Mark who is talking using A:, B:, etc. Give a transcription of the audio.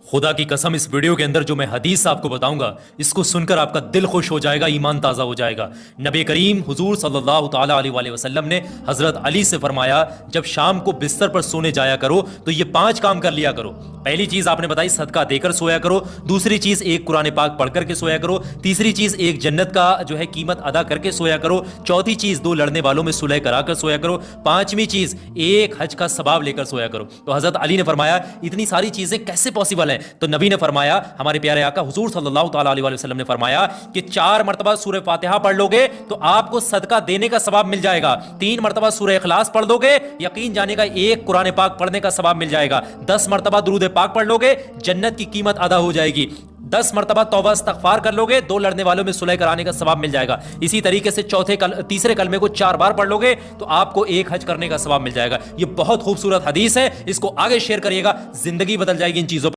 A: खुदा की कसम, इस वीडियो के अंदर जो मैं हदीस आपको बताऊंगा, इसको सुनकर आपका दिल खुश हो जाएगा, ईमान ताज़ा हो जाएगा। नबी करीम हुजूर सल्लल्लाहु ताला अलैहि वसल्लम ने हज़रत अली से फरमाया, जब शाम को बिस्तर पर सोने जाया करो तो ये 5 काम कर लिया करो। पहली चीज़ आपने बताई, सदका देकर सोया करो। दूसरी चीज़, एक कुरान पाक पढ़ करके सोया करो। तीसरी चीज़, एक जन्नत का जो है कीमत अदा करके सोया करो। चौथी चीज़, 2 लड़ने वालों में सुलह कराकर सोया करो। 5वीं चीज़, एक हज का सवाब लेकर सोया करो। तो हज़रत अली ने फरमाया, इतनी सारी चीज़ें कैसे पॉसिबल हैं? तो नबी ने फरमाया, हमारे प्यारे आका हुजूर सल्लल्लाहु ताला अलैहि वसल्लम ने फरमाया कि 4 मरतबा सूरह फातिहा पढ़ लोगे तो आपको सदका देने का सवाब मिल जाएगा। 3 मरतबा सूरह इखलास पढ़ लोगे, यकीन जाने का एक कुरान पाक पढ़ने का सवाब मिल जाएगा। 10 मरतबा दुरूद पाक पढ़ लोगे, जन्नत की कीमत अदा हो जाएगी। 10 मरतबा तौबा इस्तगफार कर लोगे, 2 लड़ने वालों में सुलह कराने का सवाब मिल जाएगा। इसी तरीके से तीसरे कलमे को 4 बार पढ़ लोगे तो आपको एक हज करने का सवाब मिल जाएगा। ये बहुत खूबसूरत हदीस है, इसको आगे शेयर करिएगा, जिंदगी बदल जाएगी इन चीजों पर।